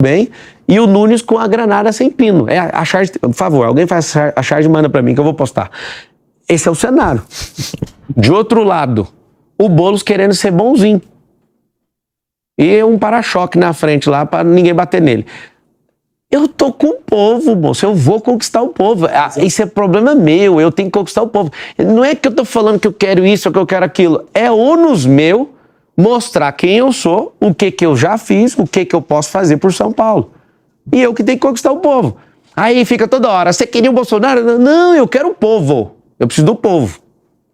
bem, e o Nunes com a granada sem pino. A charge, por favor, alguém faz a charge e manda pra mim que eu vou postar. Esse é o cenário. De outro lado, o Boulos querendo ser bonzinho. E um para-choque na frente lá pra ninguém bater nele. Eu tô com o povo, moço. Eu vou conquistar o povo. Isso é problema meu. Eu tenho que conquistar o povo. Não é que eu tô falando que eu quero isso ou que eu quero aquilo. É ônus meu mostrar quem eu sou, o que eu já fiz, o que eu posso fazer por São Paulo. E eu que tenho que conquistar o povo. Aí fica toda hora, você queria o Bolsonaro? Não, eu quero o povo. Eu preciso do povo.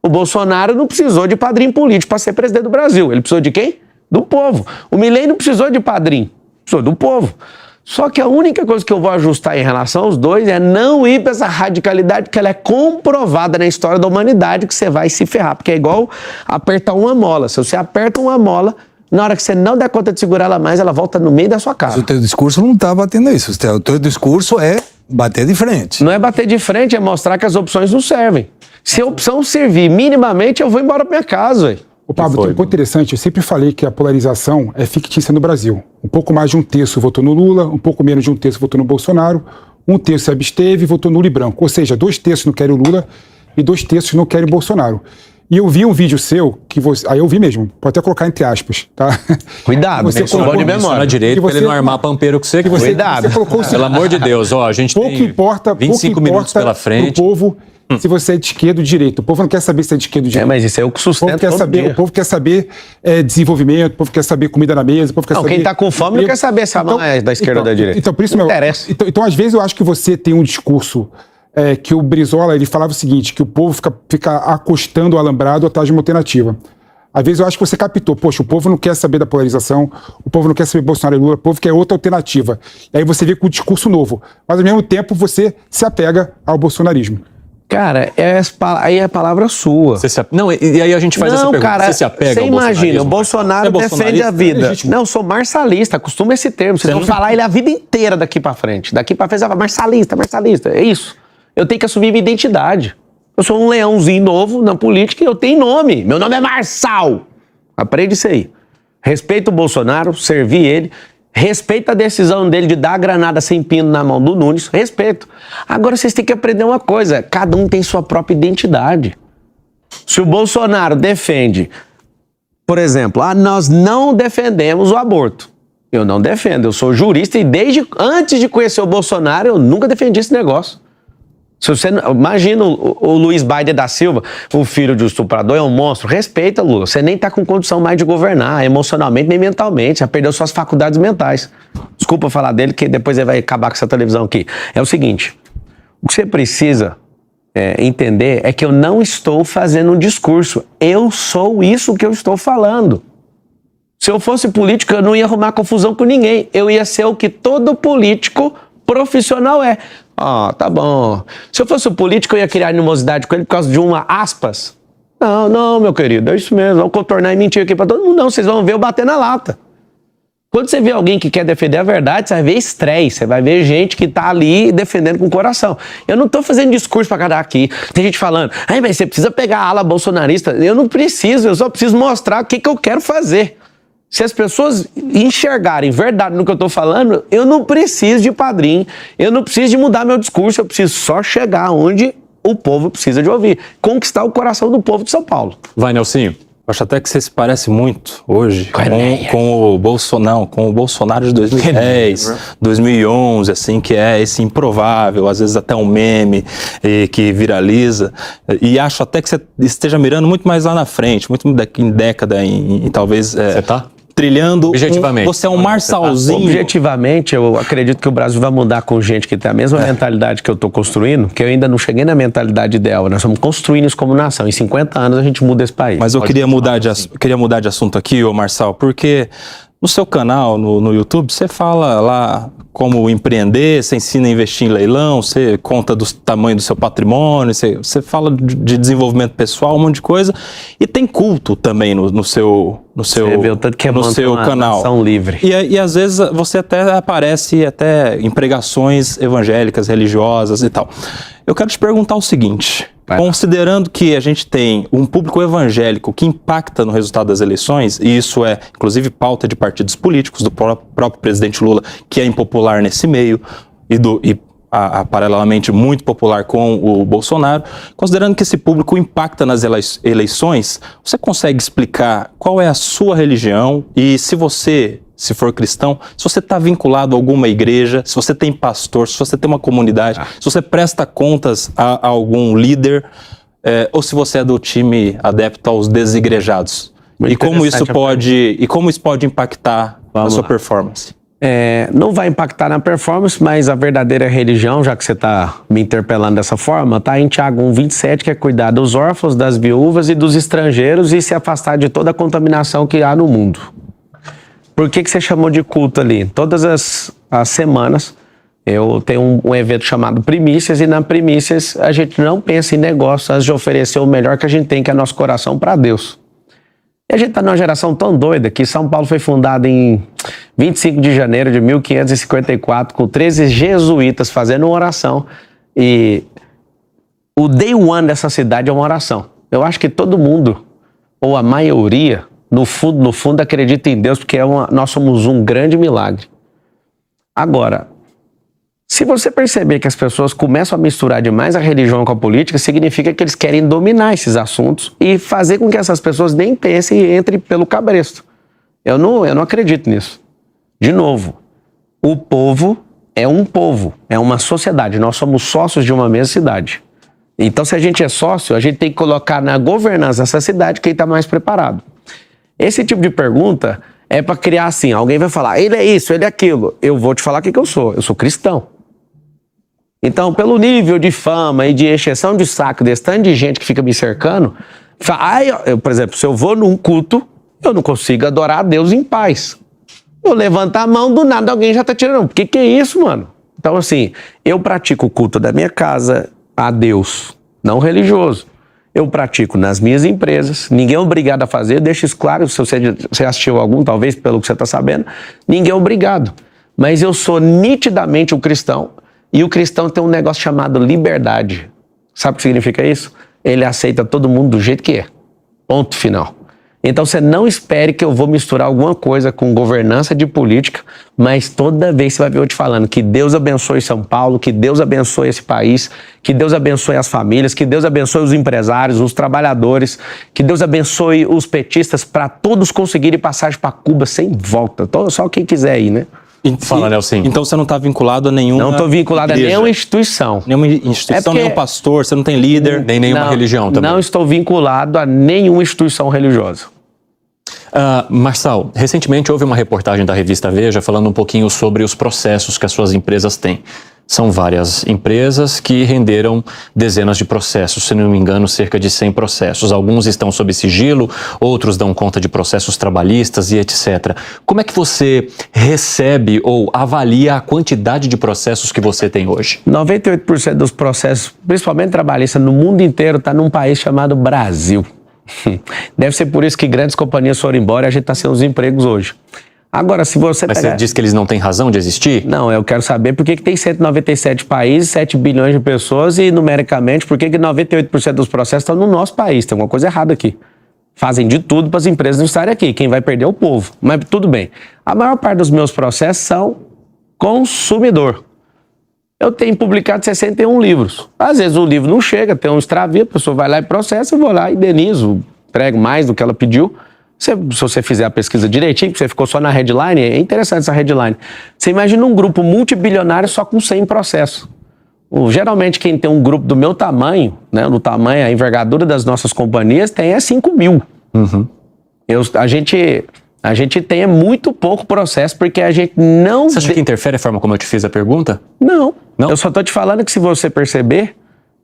O Bolsonaro não precisou de padrinho político para ser presidente do Brasil. Ele precisou de quem? Do povo. O Milei não precisou de padrinho. Precisou do povo. Só que a única coisa que eu vou ajustar em relação aos dois é não ir para essa radicalidade, que ela é comprovada na história da humanidade, que você vai se ferrar. Porque é igual apertar uma mola. Se você aperta uma mola, na hora que você não der conta de segurar ela mais, ela volta no meio da sua cara. Mas o teu discurso não está batendo isso. O teu discurso é bater de frente. Não é bater de frente, é mostrar que as opções não servem. Se a opção servir minimamente, eu vou embora para minha casa, velho. Ô Pablo, tem um ponto interessante, eu sempre falei que a polarização é fictícia no Brasil. Um pouco mais de um terço votou no Lula, um pouco menos de um terço votou no Bolsonaro, um terço se absteve e votou nulo e branco. Ou seja, 2 terços não querem o Lula e 2 terços não querem o Bolsonaro. E eu vi um vídeo seu, que você, aí eu vi mesmo, pode até colocar entre aspas, tá? Cuidado, você colocou de memória na direita pra ele não armar pampeiro com você. Cuidado. Você colocou Pelo amor de Deus, ó, a gente pouco tem importa, 25 minutos pela frente. O povo, se você é de esquerda ou de direita. O povo não quer saber se é de esquerda ou de direita. Mas isso é o que sustenta O povo quer saber desenvolvimento, o povo quer saber comida na mesa, o povo quer saber... Quem tá com fome não quer saber se a mão é da esquerda ou da direita. Então, por isso, não interessa. Então, às vezes, eu acho que você tem um discurso que o Brizola, ele falava o seguinte, que o povo fica acostando o alambrado atrás de uma alternativa. Às vezes eu acho que você captou, poxa, o povo não quer saber da polarização, o povo não quer saber Bolsonaro e Lula, o povo quer outra alternativa. E aí você vê com um discurso novo. Mas, ao mesmo tempo, você se apega ao bolsonarismo. Cara, aí é a palavra sua. Não, e aí a gente faz essa pergunta. Cara, você se apega você ao imagina, o Bolsonaro defende a vida. Não, eu sou marsalista, acostuma esse termo. Vocês vão falar ele a vida inteira daqui pra frente. Daqui pra frente você vai marsalista, marsalista. É isso. Eu tenho que assumir minha identidade. Eu sou um leãozinho novo na política e eu tenho nome. Meu nome é Marçal. Aprende isso aí. Respeita o Bolsonaro, servi ele. Respeita a decisão dele de dar a granada sem pino na mão do Nunes. Respeito. Agora vocês têm que aprender uma coisa. Cada um tem sua própria identidade. Se o Bolsonaro defende, por exemplo, nós não defendemos o aborto. Eu não defendo. Eu sou jurista e desde antes de conhecer o Bolsonaro eu nunca defendi esse negócio. Se você imagina o Luiz Biden da Silva, o filho de um estuprador, é um monstro. Respeita, Lula. Você nem tá com condição mais de governar, emocionalmente nem mentalmente. Já perdeu suas faculdades mentais. Desculpa falar dele, que depois ele vai acabar com essa televisão aqui. É o seguinte, o que você precisa entender é que eu não estou fazendo um discurso. Eu sou isso que eu estou falando. Se eu fosse político, eu não ia arrumar confusão com ninguém. Eu ia ser o que todo político profissional é. Tá bom. Se eu fosse um político, eu ia criar animosidade com ele por causa de uma aspas. Não, meu querido, é isso mesmo. Vamos contornar e mentir aqui pra todo mundo. Não, vocês vão ver eu bater na lata. Quando você vê alguém que quer defender a verdade, você vai ver estresse, você vai ver gente que tá ali defendendo com o coração. Eu não tô fazendo discurso pra cada aqui. Tem gente falando, mas você precisa pegar a ala bolsonarista. Eu não preciso, eu só preciso mostrar o que eu quero fazer. Se as pessoas enxergarem verdade no que eu estou falando, eu não preciso de padrinho, eu não preciso de mudar meu discurso, eu preciso só chegar onde o povo precisa de ouvir. Conquistar o coração do povo de São Paulo. Vai, Nelsinho. Acho até que você se parece muito hoje com o Bolsonaro de 2010, 2011, assim, que é esse improvável, às vezes até um meme que viraliza. E acho até que você esteja mirando muito mais lá na frente, muito em década, em talvez... Você tá? Trilhando. Objetivamente. Você é um marçalzinho. Objetivamente, eu acredito que o Brasil vai mudar com gente que tem a mesma mentalidade que eu estou construindo, que eu ainda não cheguei na mentalidade ideal. Nós estamos construindo isso como nação. Em 50 anos a gente muda esse país. Mas eu queria mudar de assunto aqui, ô Marçal, porque no seu canal, no YouTube, você fala lá como empreender, você ensina a investir em leilão, você conta do tamanho do seu patrimônio, você fala de desenvolvimento pessoal, um monte de coisa. E tem culto também no seu canal. Livre. E às vezes você até aparece em pregações evangélicas, religiosas e tal. Eu quero te perguntar o seguinte, Considerando que a gente tem um público evangélico que impacta no resultado das eleições, e isso é, inclusive, pauta de partidos políticos, do próprio presidente Lula, que é impopular nesse meio, e paralelamente muito popular com o Bolsonaro, considerando que esse público impacta nas eleições, você consegue explicar qual é a sua religião e se for cristão, se você está vinculado a alguma igreja, se você tem pastor, se você tem uma comunidade, se você presta contas a algum líder, ou se você é do time adepto aos desigrejados. E como isso pode impactar a sua performance? Não vai impactar na performance, mas a verdadeira religião, já que você está me interpelando dessa forma, está em Tiago 1,27, que é cuidar dos órfãos, das viúvas e dos estrangeiros e se afastar de toda a contaminação que há no mundo. Por que você chamou de culto ali? Todas as semanas eu tenho um evento chamado Primícias, e na Primícias a gente não pensa em negócio antes de oferecer o melhor que a gente tem, que é nosso coração, para Deus. E a gente está numa geração tão doida que São Paulo foi fundado em 25 de janeiro de 1554, com 13 jesuítas fazendo uma oração, e o day one dessa cidade é uma oração. Eu acho que todo mundo, ou a maioria, no fundo acredita em Deus, porque nós somos um grande milagre. Agora, se você perceber que as pessoas começam a misturar demais a religião com a política, significa que eles querem dominar esses assuntos e fazer com que essas pessoas nem pensem e entrem pelo cabresto. Eu não acredito nisso. De novo, o povo é um povo, é uma sociedade. Nós somos sócios de uma mesma cidade. Então, se a gente é sócio, a gente tem que colocar na governança dessa cidade quem está mais preparado. Esse tipo de pergunta é para criar assim, alguém vai falar, ele é isso, ele é aquilo. Eu vou te falar o que eu sou cristão. Então, pelo nível de fama e de encheção de saco desse tanto de gente que fica me cercando, por exemplo, se eu vou num culto, eu não consigo adorar a Deus em paz. Eu levanto a mão, do nada alguém já tá tirando. O que é isso, mano? Então, assim, eu pratico o culto da minha casa a Deus, não religioso. Eu pratico nas minhas empresas, ninguém é obrigado a fazer, deixa isso claro, se você assistiu algum, talvez pelo que você está sabendo, ninguém é obrigado. Mas eu sou nitidamente um cristão, e o cristão tem um negócio chamado liberdade. Sabe o que significa isso? Ele aceita todo mundo do jeito que é. Ponto final. Então você não espere que eu vou misturar alguma coisa com governança de política, mas toda vez você vai ver eu te falando que Deus abençoe São Paulo, que Deus abençoe esse país, que Deus abençoe as famílias, que Deus abençoe os empresários, os trabalhadores, que Deus abençoe os petistas para todos conseguirem passagem para Cuba sem volta. Só quem quiser ir, né? Fala, Nelson. Então você não está vinculado a nenhuma Não estou vinculado a nenhuma instituição. Nenhuma instituição, nenhum pastor, você não tem líder. Nem nenhuma religião também. Não estou vinculado a nenhuma instituição religiosa. Marçal, recentemente houve uma reportagem da revista Veja falando um pouquinho sobre os processos que as suas empresas têm. São várias empresas que renderam dezenas de processos, se não me engano, cerca de 100 processos. Alguns estão sob sigilo, outros dão conta de processos trabalhistas e etc. Como é que você recebe ou avalia a quantidade de processos que você tem hoje? 98% dos processos, principalmente trabalhistas, no mundo inteiro, está num país chamado Brasil. Deve ser por isso que grandes companhias foram embora e a gente está sem os empregos hoje. Agora, se você... Mas você diz que eles não têm razão de existir? Não, eu quero saber por que tem 197 países, 7 bilhões de pessoas e, numericamente, por que 98% dos processos estão no nosso país. Tem alguma coisa errada aqui. Fazem de tudo para as empresas não estarem aqui. Quem vai perder é o povo. Mas tudo bem. A maior parte dos meus processos são consumidor. Eu tenho publicado 61 livros. Às vezes o livro não chega, tem um extravio, a pessoa vai lá e processa, eu vou lá e indenizo, entrego mais do que ela pediu. Se você fizer a pesquisa direitinho, porque você ficou só na headline, é interessante essa headline. Você imagina um grupo multibilionário só com 100 processos. Geralmente quem tem um grupo do meu tamanho, né, no tamanho, a envergadura das nossas companhias, tem 5 mil. Uhum. A gente tem muito pouco processo porque a gente não... Você acha que interfere a forma como eu te fiz a pergunta? Não. Eu só tô te falando que se você perceber...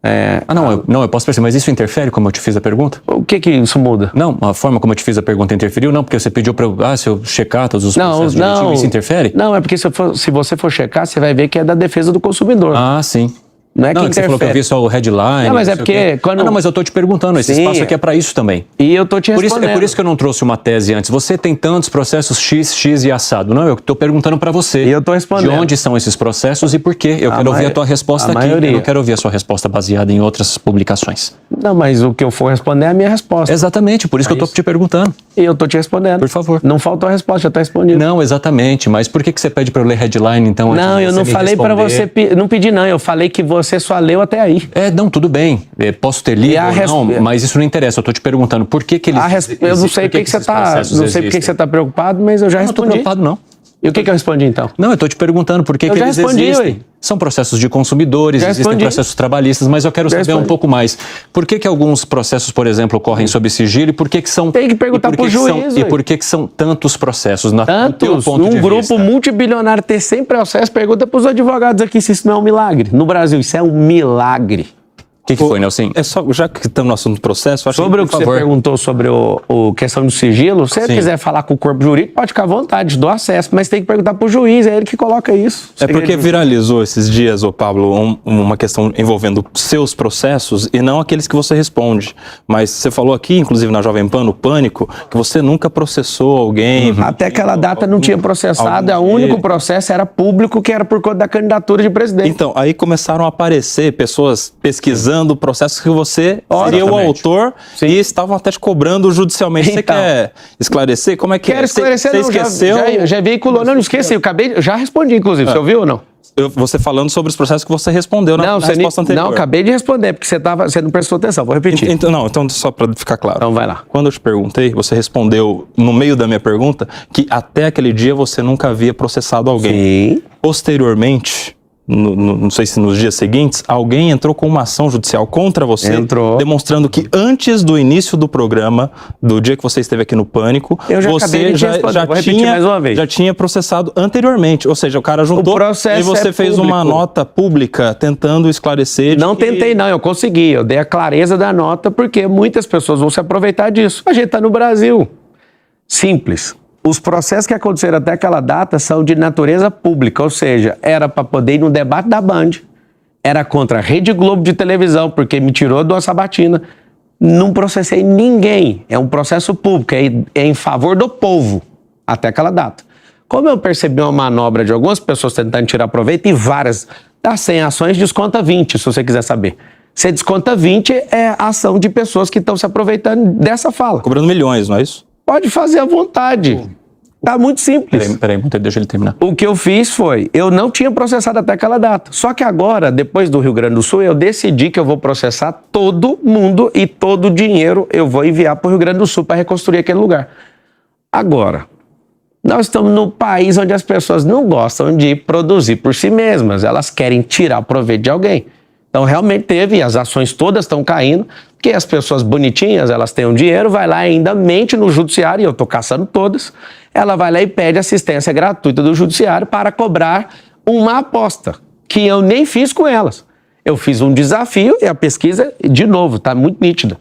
eu posso perceber, mas isso interfere como eu te fiz a pergunta? O que isso muda? Não, a forma como eu te fiz a pergunta interferiu? Não, porque você pediu para se eu checar todos os processos direitinho, isso interfere? Não, é porque se você for checar, você vai ver que é da defesa do consumidor. Ah, sim. Não é que você falou que eu vi só o headline. Não, mas é porque... Não, mas eu tô te perguntando, esse espaço aqui é para isso também. E eu tô te respondendo. É por isso que eu não trouxe uma tese antes. Você tem tantos processos X e assado. Não, eu tô perguntando para você. E eu tô respondendo. De onde são esses processos e por quê? Eu quero ouvir a tua resposta aqui. Eu não quero ouvir a sua resposta baseada em outras publicações. Não, mas o que eu for responder é a minha resposta. Exatamente, por isso que eu tô te perguntando. E eu tô te respondendo. Por favor. Não faltou a resposta, já tá respondido. Não, exatamente. Mas por que você pede para eu ler headline, então? Não, eu não falei para você... Não pedi, não. Eu falei que você só leu até aí. Não, tudo bem. Posso ter lido ou não, mas isso não interessa. Eu tô te perguntando por que eles... Eu não sei por que você tá... Não sei por que você tá preocupado, mas eu já respondi. Não tô preocupado, não. E o que eu respondi, então? Não, eu tô te perguntando por que eles existem. São processos de consumidores, existem processos trabalhistas, mas eu quero saber um pouco mais. Por que alguns processos, por exemplo, ocorrem sob sigilo e por que são... Tem que perguntar pro juiz. E por que são tantos processos? Tantos? Um grupo multibilionário ter 100 processos, pergunta pros advogados aqui se isso não é um milagre. No Brasil, isso é um milagre. O que foi, Nelson? Já que estamos no assunto do processo... Acho sobre o que você perguntou sobre o questão do sigilo, se você quiser falar com o corpo jurídico, pode ficar à vontade, dou acesso, mas tem que perguntar pro juiz, é ele que coloca isso. É porque viralizou esses dias, Pablo, uma questão envolvendo seus processos e não aqueles que você responde. Mas você falou aqui, inclusive na Jovem Pan, no Pânico, que você nunca processou alguém. Até aquela data não tinha processado, o único processo era público, que era por conta da candidatura de presidente. Então, aí começaram a aparecer pessoas pesquisando processos que você seria o autor e estavam até te cobrando judicialmente. Você quer esclarecer? Como é que Quero esclarecer, você esqueceu? Já veiculou, não esqueci, já respondi, inclusive, você ouviu ou não? Você falando sobre os processos que você respondeu na resposta anterior. Não, acabei de responder, porque você não prestou atenção, vou repetir. Então só para ficar claro. Então vai lá. Quando eu te perguntei, você respondeu no meio da minha pergunta que até aquele dia você nunca havia processado alguém. Sim. Posteriormente... não sei se nos dias seguintes, alguém entrou com uma ação judicial contra você, demonstrando que antes do início do programa, do dia que você esteve aqui no Pânico, você já tinha processado anteriormente. Ou seja, o cara juntou e você fez uma nota pública tentando esclarecer. Não tentei, não. Eu consegui. Eu dei a clareza da nota porque muitas pessoas vão se aproveitar disso. A gente está no Brasil. Simples. Os processos que aconteceram até aquela data são de natureza pública, ou seja, era para poder ir no debate da Band, era contra a Rede Globo de televisão, porque me tirou de uma sabatina. Não processei ninguém, é um processo público, é em favor do povo, até aquela data. Como eu percebi uma manobra de algumas pessoas tentando tirar proveito, e várias, das 100 ações, desconta 20, se você quiser saber. Você desconta 20 é a ação de pessoas que estão se aproveitando dessa fala. Cobrando milhões, não é isso? Pode fazer à vontade. Tá muito simples. Peraí, deixa ele terminar. O que eu fiz foi, eu não tinha processado até aquela data. Só que agora, depois do Rio Grande do Sul, eu decidi que eu vou processar todo mundo e todo o dinheiro eu vou enviar para o Rio Grande do Sul para reconstruir aquele lugar. Agora, nós estamos num país onde as pessoas não gostam de produzir por si mesmas. Elas querem tirar proveito de alguém. Então, realmente teve, as ações todas estão caindo, porque as pessoas bonitinhas, elas têm um dinheiro, vai lá e ainda mente no judiciário, e eu estou caçando todas, ela vai lá e pede assistência gratuita do judiciário para cobrar uma aposta, que eu nem fiz com elas. Eu fiz um desafio e a pesquisa, de novo, está muito nítida.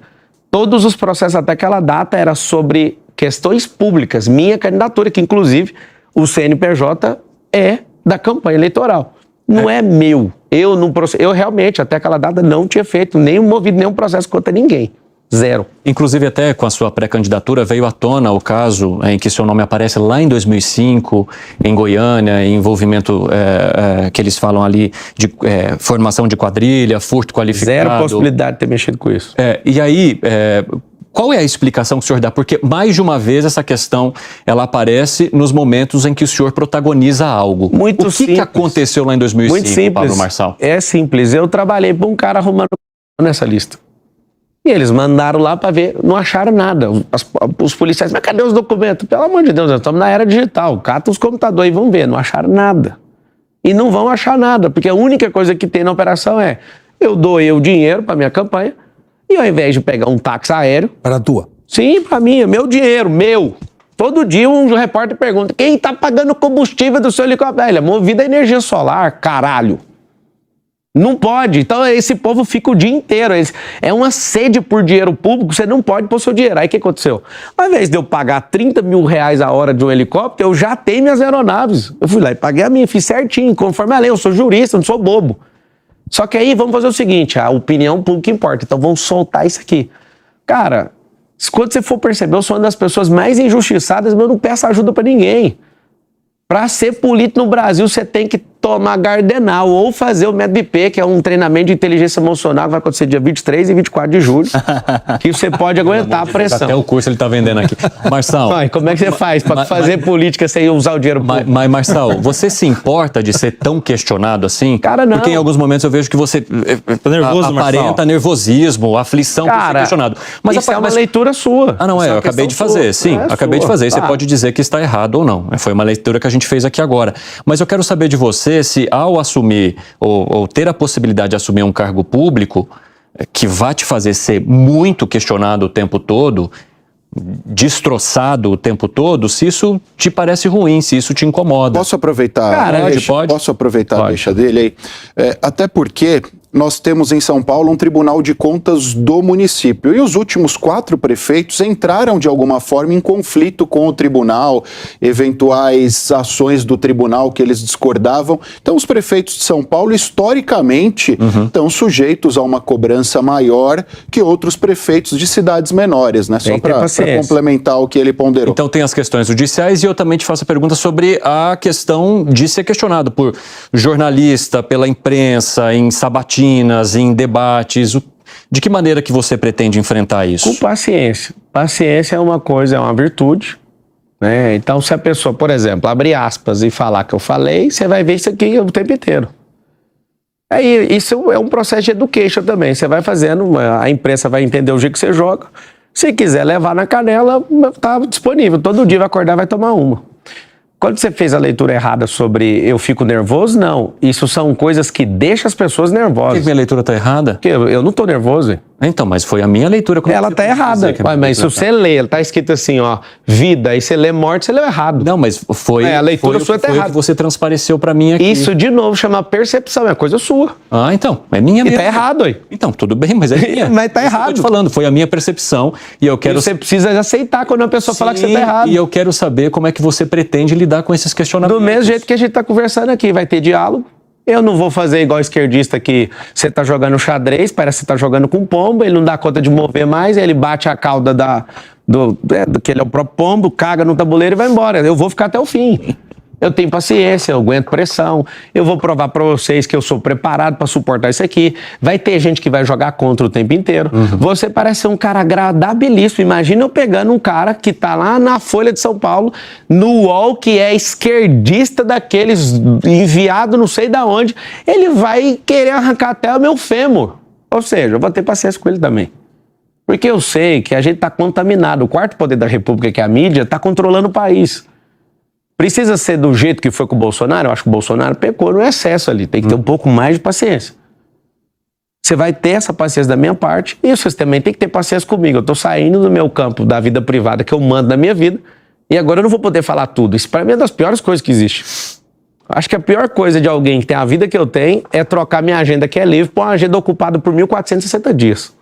Todos os processos até aquela data era sobre questões públicas, minha candidatura, que inclusive o CNPJ é da campanha eleitoral. Não é meu. Eu realmente, até aquela data, não tinha feito movido nenhum processo contra ninguém. Zero. Inclusive, até com a sua pré-candidatura, veio à tona o caso em que seu nome aparece lá em 2005, em Goiânia, envolvimento que eles falam ali de formação de quadrilha, furto qualificado. Zero possibilidade de ter mexido com isso. E aí... qual é a explicação que o senhor dá? Porque mais de uma vez essa questão ela aparece nos momentos em que o senhor protagoniza algo. Muito simples. O que aconteceu lá em 2005, muito simples. Pablo Marçal? É simples. Eu trabalhei para um cara arrumando nessa lista. E eles mandaram lá para ver, não acharam nada. Os policiais, mas cadê os documentos? Pelo amor de Deus, nós estamos na era digital. Cata os computadores e vão ver. Não acharam nada. E não vão achar nada, porque a única coisa que tem na operação é eu doei o dinheiro para minha campanha, e ao invés de pegar um táxi aéreo... Para a tua? Sim, para mim, é meu dinheiro, meu. Todo dia um repórter pergunta, quem tá pagando o combustível do seu helicóptero? Ele é movido a energia solar, caralho. Não pode. Então esse povo fica o dia inteiro. É uma sede por dinheiro público, você não pode pôr seu dinheiro. Aí o que aconteceu? Ao invés de eu pagar 30 mil reais a hora de um helicóptero, eu já tenho minhas aeronaves. Eu fui lá e paguei a minha, fiz certinho, conforme a lei. Eu sou jurista, não sou bobo. Só que aí vamos fazer o seguinte, a opinião pública importa, então vamos soltar isso aqui. Cara, quando você for perceber, eu sou uma das pessoas mais injustiçadas, mas eu não peço ajuda pra ninguém. Pra ser político no Brasil, você tem que tomar Gardenal ou fazer o MEDP, que é um treinamento de inteligência emocional que vai acontecer dia 23 e 24 de julho, que você pode aguentar a pressão. Até o curso ele tá vendendo aqui. Marçal... Como é que você faz para fazer política sem usar o dinheiro público? Mas, Marçal, você se importa de ser tão questionado assim? Cara, não. Porque em alguns momentos eu vejo que você nervoso, aparenta Marçal. nervosismo, aflição por ser questionado. Mas isso é uma leitura sua. Ah, não, eu acabei de fazer, sim, acabei de fazer. Você pode dizer que está errado ou não. Foi uma leitura que a gente fez aqui agora. Mas eu quero saber de você se ao assumir ou ter a possibilidade de assumir um cargo público que vai te fazer ser muito questionado o tempo todo, destroçado o tempo todo, se isso te parece ruim, se isso te incomoda. Posso aproveitar? Pode. Posso aproveitar Pode. a deixa dele aí? Até porque nós temos em São Paulo um Tribunal de Contas do município e os últimos 4 prefeitos entraram de alguma forma em conflito com o tribunal, eventuais ações do tribunal que eles discordavam. Então os prefeitos de São Paulo historicamente estão sujeitos a uma cobrança maior que outros prefeitos de cidades menores, né? Só para complementar o que ele ponderou. Então tem as questões judiciais e eu também te faço a pergunta sobre a questão de ser questionado por jornalista, pela imprensa, em sabatinas, em debates. De que maneira que você pretende enfrentar isso? Com paciência. Paciência é uma coisa, é uma virtude, né? Então, se a pessoa, por exemplo, abrir aspas e falar que eu falei, você vai ver isso aqui o tempo inteiro. Aí, isso é um processo de education também. Você vai fazendo, a imprensa vai entender o jeito que você joga. Se quiser levar na canela, tá disponível. Todo dia vai acordar e vai tomar uma. Quando você fez a leitura errada sobre eu fico nervoso, não. Isso são coisas que deixam as pessoas nervosas. Por que minha leitura está errada? Porque eu não tô nervoso, hein? Então, mas foi a minha leitura. Ela tá errada. Mas se você lê, ela tá escrito assim, ó, vida, e você lê morte, você leu errado. Não, mas foi a leitura sua tá errada. O que você transpareceu pra mim aqui. Isso, de novo, chama percepção, é coisa sua. Ah, então, é minha mesmo. E tá errado, aí. Então, tudo bem, mas é minha. Mas tá errado. Eu tô te falando, foi a minha percepção e eu quero... E você precisa aceitar quando a pessoa falar que você tá errado. E eu quero saber como é que você pretende lidar com esses questionamentos. Do mesmo jeito que a gente tá conversando aqui, vai ter diálogo. Eu não vou fazer igual esquerdista que você tá jogando xadrez, parece que você tá jogando com pombo, ele não dá conta de mover mais, ele bate a cauda que ele é o próprio pombo, caga no tabuleiro e vai embora. Eu vou ficar até o fim. Eu tenho paciência, eu aguento pressão, eu vou provar pra vocês que eu sou preparado pra suportar isso aqui. Vai ter gente que vai jogar contra o tempo inteiro. Você parece ser um cara agradabilíssimo. Imagina eu pegando um cara que tá lá na Folha de São Paulo, no UOL, que é esquerdista daqueles, enviado não sei da onde, ele vai querer arrancar até o meu fêmur. Ou seja, eu vou ter paciência com ele também. Porque eu sei que a gente tá contaminado. O quarto poder da República, que é a mídia, tá controlando o país. Precisa ser do jeito que foi com o Bolsonaro? Eu acho que o Bolsonaro pecou no excesso ali. Tem que ter um pouco mais de paciência. Você vai ter essa paciência da minha parte e vocês também tem que ter paciência comigo. Eu tô saindo do meu campo da vida privada que eu mando na minha vida e agora eu não vou poder falar tudo. Isso para mim é das piores coisas que existe. Acho que a pior coisa de alguém que tem a vida que eu tenho é trocar minha agenda que é livre por uma agenda ocupada por 1.460 dias.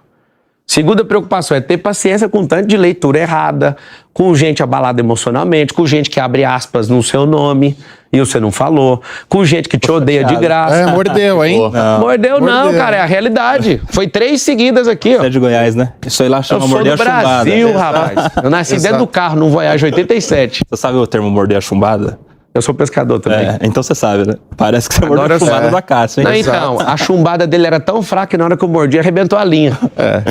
Segunda preocupação é ter paciência com tanto de leitura errada, com gente abalada emocionalmente, com gente que abre aspas no seu nome e você não falou, com gente que te odeia de graça. Mordeu, hein? Mordeu não, cara, é a realidade. Foi 3 seguidas aqui, ó. Você é de Goiás, né? Isso aí lá chama morder a chumbada. Eu sou do Brasil, rapaz. Eu nasci dentro do carro, num Voyage 87. Você sabe o termo morder a chumbada? Eu sou pescador também. Então você sabe, né? Parece que você mordeu a chumbada da Cássia, hein? Não, então, a chumbada dele era tão fraca que na hora que eu mordi, arrebentou a linha.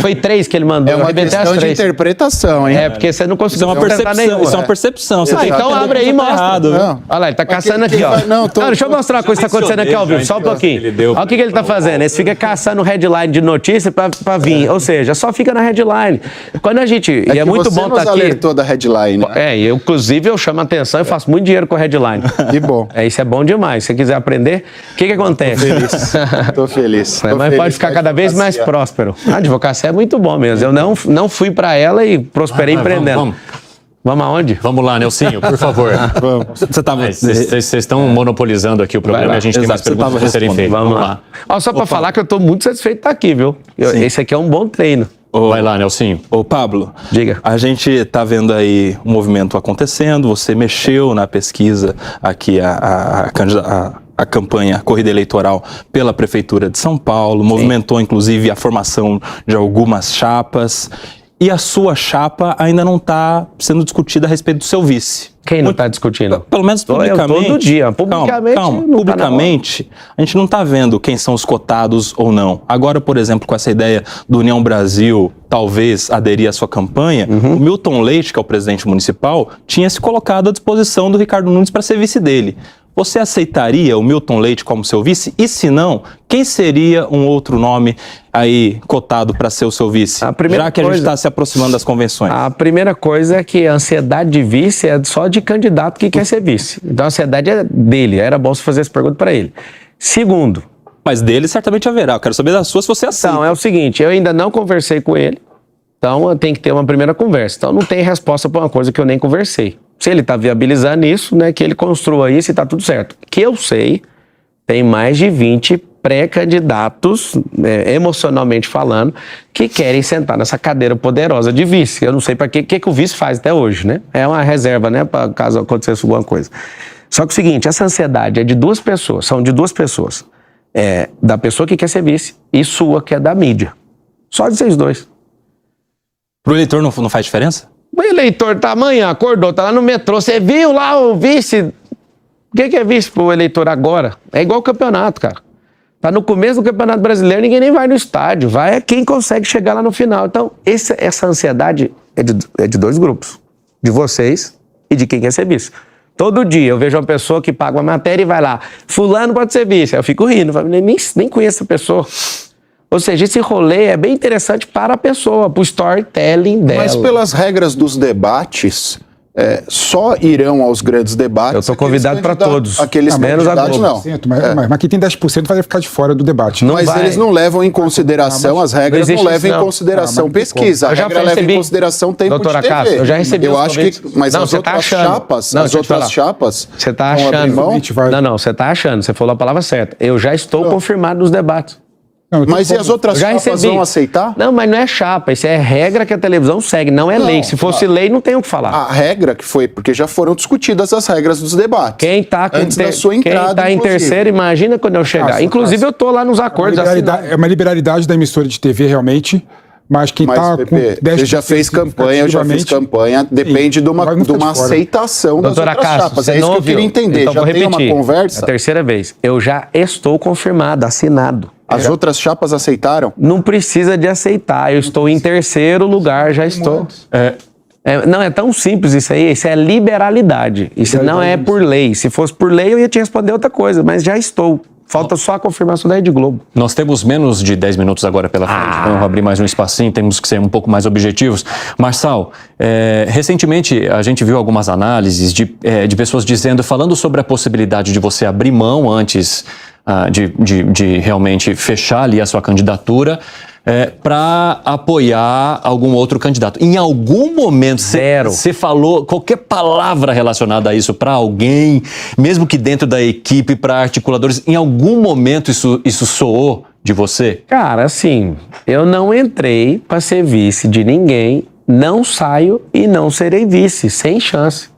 Foi 3 que ele mandou, É uma questão de interpretação, hein? É, porque você não conseguiu acertar nenhuma. Isso é uma percepção. Então abre aí e mostra. Errado, olha lá, ele tá caçando aqui, ó. Não, deixa eu mostrar uma coisa que tá acontecendo aqui ao vivo, só um pouquinho. Olha o que ele tá fazendo. Ele fica caçando headline de notícia pra vir. Ou seja, só fica na headline. Quando a gente... E é muito bom estar aqui... Você alertou da headline. Inclusive eu chamo a atenção e faço muito dinheiro com a headline. Que bom. Isso é bom demais. Se você quiser aprender, o que acontece? Tô feliz. Mas pode ficar cada vez mais próspero. A advocacia é muito bom mesmo. Eu não fui pra ela e prosperei empreendendo. Vamos aonde? Vamos lá, Nelsinho, por favor. Vocês estão monopolizando aqui o programa e a gente tem mais perguntas a serem feitas. Vamos lá. Só pra falar que eu tô muito satisfeito de estar aqui, viu? Esse aqui é um bom treino. Vai lá, Nelsinho. Ô, Pablo, diga. A gente tá vendo aí um movimento acontecendo, você mexeu na pesquisa aqui, a a campanha, a corrida eleitoral pela Prefeitura de São Paulo, movimentou inclusive a formação de algumas chapas, e a sua chapa ainda não está sendo discutida a respeito do seu vice. Quem não está discutindo? Pelo menos publicamente. Todo dia. Publicamente, calma. Publicamente, a gente não está vendo quem são os cotados ou não. Agora, por exemplo, com essa ideia do União Brasil talvez aderir à sua campanha, o Milton Leite, que é o presidente municipal, tinha se colocado à disposição do Ricardo Nunes para ser vice dele. Você aceitaria o Milton Leite como seu vice? E se não, quem seria um outro nome aí cotado para ser o seu vice? Já que a gente está se aproximando das convenções. A primeira coisa é que a ansiedade de vice é só de candidato que quer ser vice. Então a ansiedade é dele. Era bom você fazer essa pergunta para ele. Segundo. Mas dele certamente haverá. Eu quero saber da sua se você aceita. Então, é o seguinte, eu ainda não conversei com ele. Então eu tenho que ter uma primeira conversa. Então não tem resposta para uma coisa que eu nem conversei. Se ele está viabilizando isso, né, que ele construa isso e está tudo certo. Que eu sei, tem mais de 20 pré-candidatos, emocionalmente falando, que querem sentar nessa cadeira poderosa de vice. Eu não sei para que o vice faz até hoje, né? É uma reserva, né, para caso acontecesse alguma coisa. Só que o seguinte, essa ansiedade é de duas pessoas, são de duas pessoas. Da pessoa que quer ser vice e sua, que é da mídia. Só de vocês dois. Pro eleitor não faz diferença? O eleitor tá amanhã, acordou, tá lá no metrô, você viu lá o vice? O que é vice pro eleitor agora? É igual o campeonato, cara. Tá no começo do Campeonato Brasileiro, ninguém nem vai no estádio, vai quem consegue chegar lá no final. Então, essa ansiedade é de dois grupos, de vocês e de quem quer ser vice. Todo dia eu vejo uma pessoa que paga uma matéria e vai lá, fulano pode ser vice. Aí eu fico rindo, nem conheço essa pessoa. Ou seja, esse rolê é bem interessante para a pessoa, para o storytelling dela. Mas pelas regras dos debates, só irão aos grandes debates... Eu estou convidado para todos. Aqueles menos a candidatos, Globo. não. Mas quem tem 10% vai ficar de fora do debate. Mas eles não levam em consideração, as regras não levam em consideração pesquisa. A regra leva em consideração tempo de TV. Cássio, eu já recebi Eu acho que... Mas não, as outras chapas... Não, as outras chapas... Você está achando... Não, você está achando. Você falou a palavra certa. Eu já estou confirmado nos debates. Não, mas e as outras chapas vão aceitar? Não, mas não é chapa, isso é regra que a televisão segue, não é lei. Se fosse lei, não tem o que falar. A regra que foi, porque já foram discutidas as regras dos debates. Quem está em terceiro, imagina quando eu chegar. Inclusive, eu estou lá nos acordos. É uma liberalidade da emissora de TV, realmente. Mas quem está com 10%... Você já fez campanha, eu já fiz campanha. Depende de uma aceitação das outras chapas. É isso que eu queria entender. Então, já tem uma conversa? A terceira vez. Eu já estou confirmado, assinado. As outras chapas aceitaram? Não precisa de aceitar. Eu estou em terceiro lugar, já estou. Não, é tão simples isso aí. Isso é liberalidade. Isso não é por lei. Se fosse por lei, eu ia te responder outra coisa. Mas já estou. Falta só a confirmação da Rede Globo. Nós temos menos de 10 minutos agora pela frente, então eu vou abrir mais um espacinho, temos que ser um pouco mais objetivos. Marçal, recentemente a gente viu algumas análises de pessoas falando sobre a possibilidade de você abrir mão antes de realmente fechar ali a sua candidatura para apoiar algum outro candidato. Em algum momento você falou qualquer palavra relacionada a isso para alguém, mesmo que dentro da equipe, para articuladores, em algum momento isso soou de você? Cara, assim, eu não entrei para ser vice de ninguém, não saio e não serei vice, sem chance.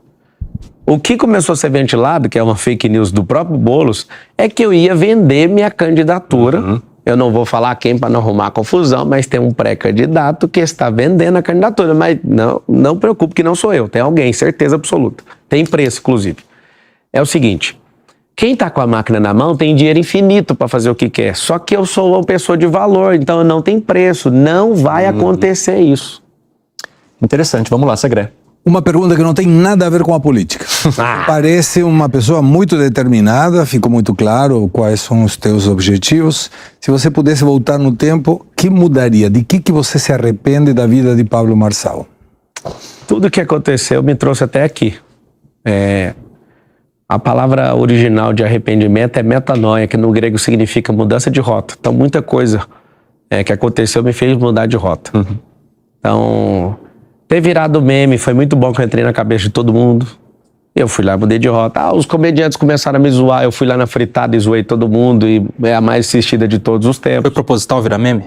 O que começou a ser ventilado, que é uma fake news do próprio Boulos, é que eu ia vender minha candidatura. Eu não vou falar quem para não arrumar confusão, mas tem um pré-candidato que está vendendo a candidatura. Mas não preocupe que não sou eu, tem alguém, certeza absoluta. Tem preço, inclusive. É o seguinte, quem está com a máquina na mão tem dinheiro infinito para fazer o que quer. Só que eu sou uma pessoa de valor, então não tem preço. Não vai acontecer isso. Interessante, vamos lá, Segré. Uma pergunta que não tem nada a ver com a política. Parece uma pessoa muito determinada, ficou muito claro quais são os teus objetivos. Se você pudesse voltar no tempo, o que mudaria? De que você se arrepende da vida de Pablo Marçal? Tudo que aconteceu me trouxe até aqui. A palavra original de arrependimento é metanoia, que no grego significa mudança de rota. Então muita coisa que aconteceu me fez mudar de rota. Então... ter virado meme, foi muito bom que eu entrei na cabeça de todo mundo. Eu fui lá, mudei de rota. Os comediantes começaram a me zoar, eu fui lá na fritada e zoei todo mundo, e é a mais assistida de todos os tempos. Foi proposital virar meme?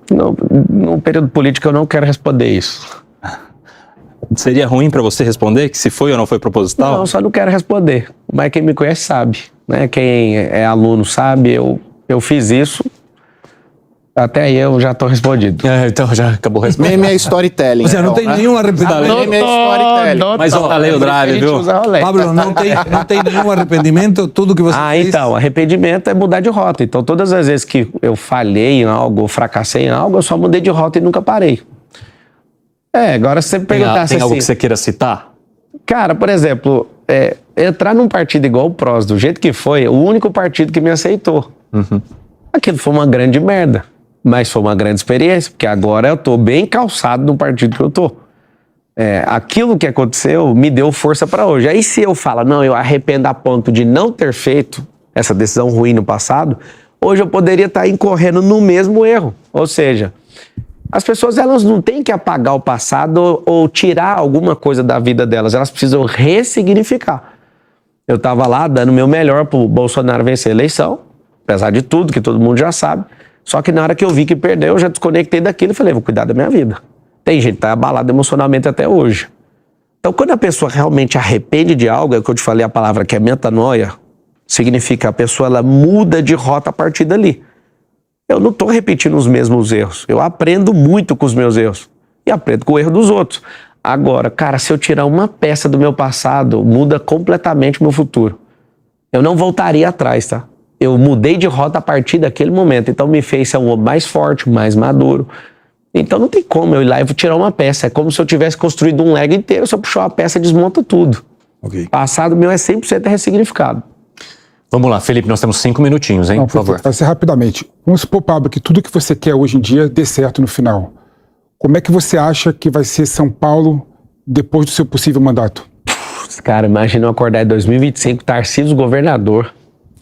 No período político eu não quero responder isso. Seria ruim pra você responder que se foi ou não foi proposital? Não, só não quero responder. Mas quem me conhece sabe. né? Quem é aluno sabe, eu fiz isso. Até aí eu já tô respondido. Então já acabou respondendo. Meme é storytelling. Ou seja, não tem nenhum arrependimento. Meme é storytelling. Mas ó, falei o drive, viu? Pablo, não tem nenhum arrependimento, tudo que você fez. Então, arrependimento é mudar de rota. Então, todas as vezes que eu falhei em algo, ou fracassei em algo, eu só mudei de rota e nunca parei. Agora se você me perguntasse Tem algo assim, que você queira citar? cara, por exemplo, entrar num partido igual o PROS, do jeito que foi, o único partido que me aceitou. Aquilo foi uma grande merda. Mas foi uma grande experiência, porque agora eu tô bem calçado no partido que eu tô. Aquilo que aconteceu me deu força para hoje. Aí se eu falo, não, eu arrependo a ponto de não ter feito essa decisão ruim no passado, hoje eu poderia estar incorrendo no mesmo erro. Ou seja, as pessoas elas não têm que apagar o passado ou tirar alguma coisa da vida delas, elas precisam ressignificar. Eu estava lá dando o meu melhor pro Bolsonaro vencer a eleição, apesar de tudo que todo mundo já sabe. Só que na hora que eu vi que perdeu, eu já desconectei daquilo e falei, vou cuidar da minha vida. Tem gente que tá abalado emocionalmente até hoje. Então, quando a pessoa realmente arrepende de algo, é o que eu te falei a palavra que é metanoia, significa a pessoa ela muda de rota a partir dali. Eu não tô repetindo os mesmos erros. Eu aprendo muito com os meus erros. E aprendo com o erro dos outros. Agora, cara, se eu tirar uma peça do meu passado, muda completamente o meu futuro. Eu não voltaria atrás, tá? Eu mudei de rota a partir daquele momento, então me fez ser um homem mais forte, mais maduro. Então não tem como eu ir lá e vou tirar uma peça. É como se eu tivesse construído um Lego inteiro, se eu puxar uma peça, desmonta tudo. Okay. Passado meu é 100% ressignificado. Vamos lá, Felipe, nós temos 5 minutinhos, hein? Não, por favor. Vai ser rapidamente. Vamos supor, Pablo, que tudo que você quer hoje em dia dê certo no final. Como é que você acha que vai ser São Paulo depois do seu possível mandato? Cara, imagina eu acordar em 2025, Tarcísio governador.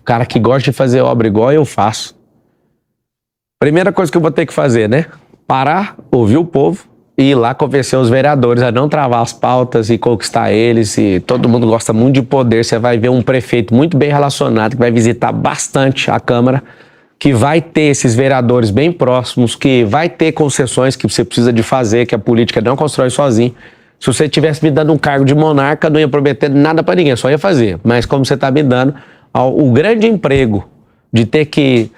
Cara que gosta de fazer obra igual eu faço. Primeira coisa que eu vou ter que fazer, né? Parar, ouvir o povo e ir lá convencer os vereadores a não travar as pautas e conquistar eles. E todo mundo gosta muito de poder. Você vai ver um prefeito muito bem relacionado, que vai visitar bastante a Câmara, que vai ter esses vereadores bem próximos, que vai ter concessões que você precisa de fazer, que a política não constrói sozinho. Se você tivesse me dando um cargo de monarca, não ia prometer nada para ninguém, só ia fazer. Mas como você está me dando o grande emprego de ter que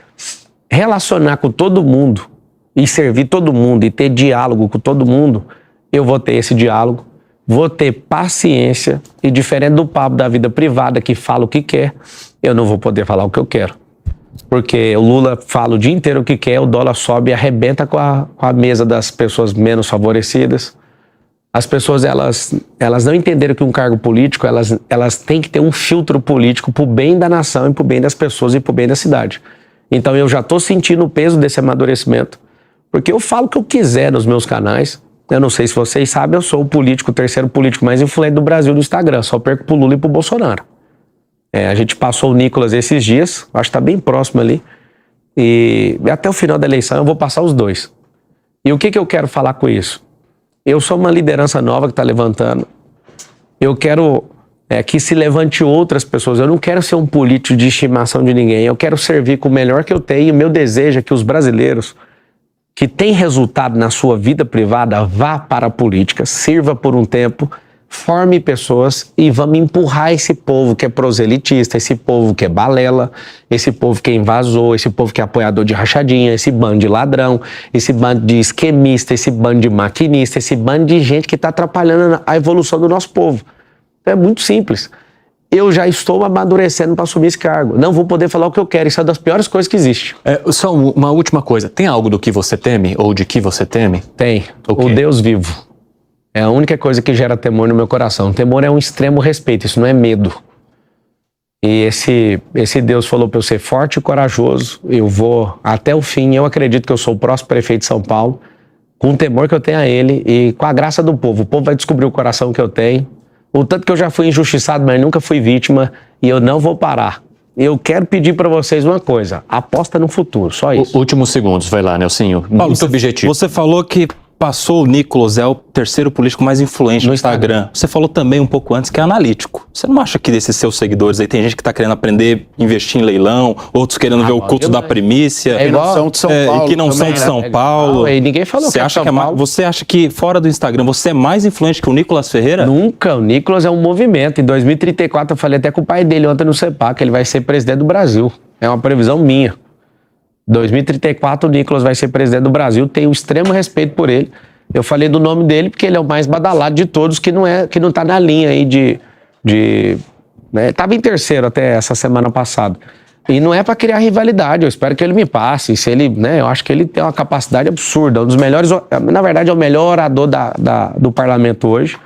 relacionar com todo mundo e servir todo mundo e ter diálogo com todo mundo, eu vou ter esse diálogo, vou ter paciência e diferente do Pablo da vida privada que fala o que quer, eu não vou poder falar o que eu quero. Porque o Lula fala o dia inteiro o que quer, o dólar sobe e arrebenta com a mesa das pessoas menos favorecidas. As pessoas, elas não entenderam que um cargo político, elas têm que ter um filtro político pro bem da nação e pro bem das pessoas e pro bem da cidade. Então eu já tô sentindo o peso desse amadurecimento, porque eu falo o que eu quiser nos meus canais. Eu não sei se vocês sabem, eu sou o terceiro político mais influente do Brasil no Instagram, só perco pro Lula e pro Bolsonaro. A gente passou o Nicolas esses dias, acho que tá bem próximo ali, e até o final da eleição eu vou passar os dois. E o que eu quero falar com isso? Eu sou uma liderança nova que está levantando. Eu quero que se levante outras pessoas. Eu não quero ser um político de estimação de ninguém. Eu quero servir com o melhor que eu tenho. E o meu desejo é que os brasileiros que têm resultado na sua vida privada vá para a política, sirva por um tempo, forme pessoas e vamos empurrar esse povo que é proselitista, esse povo que é balela, esse povo que é invasor, esse povo que é apoiador de rachadinha, esse bando de ladrão, esse bando de esquemista, esse bando de maquinista, esse bando de gente que está atrapalhando a evolução do nosso povo. É muito simples. Eu já estou amadurecendo para assumir esse cargo. Não vou poder falar o que eu quero. Isso é uma das piores coisas que existe. Só uma última coisa. Tem algo do que você teme ou de que você teme? Tem. O Deus vivo. É a única coisa que gera temor no meu coração. Temor é um extremo respeito, isso não é medo. E esse Deus falou para eu ser forte e corajoso, eu vou até o fim, eu acredito que eu sou o próximo prefeito de São Paulo, com o temor que eu tenho a ele e com a graça do povo. O povo vai descobrir o coração que eu tenho, o tanto que eu já fui injustiçado, mas nunca fui vítima, e eu não vou parar. Eu quero pedir para vocês uma coisa, aposta no futuro, só isso. Últimos segundos, vai lá, Nelsinho. Muito objetivo. Você falou que passou o Nicolas, é o terceiro político mais influente no Instagram. Você falou também um pouco antes que é analítico. Você não acha que desses seus seguidores aí tem gente que tá querendo aprender, investir em leilão, outros querendo ver o culto da primícia, É igual, que não são de São Paulo, e que não são de São Paulo. E ninguém falou Você que é acha São que Paulo. você acha que fora do Instagram você é mais influente que o Nicolas Ferreira? Nunca. O Nicolas é um movimento. Em 2034, eu falei até com o pai dele ontem no CEPAC, ele vai ser presidente do Brasil. É uma previsão minha. 2034, o Nicolas vai ser presidente do Brasil. Tenho extremo respeito por ele. Eu falei do nome dele porque ele é o mais badalado de todos, que não tá na linha aí né? Tava em terceiro até essa semana passada. E não é para criar rivalidade, eu espero que ele me passe. Se ele, né, eu acho que ele tem uma capacidade absurda, um dos melhores, na verdade é o melhor orador do parlamento hoje.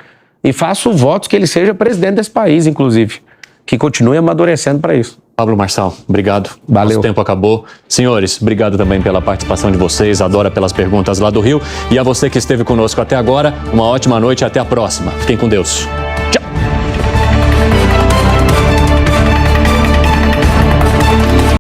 E faço votos que ele seja presidente desse país, inclusive. Que continue amadurecendo para isso. Pablo Marçal, obrigado. Valeu. Nosso tempo acabou. Senhores, obrigado também pela participação de vocês. Adora pelas perguntas lá do Rio. E a você que esteve conosco até agora, uma ótima noite e até a próxima. Fiquem com Deus.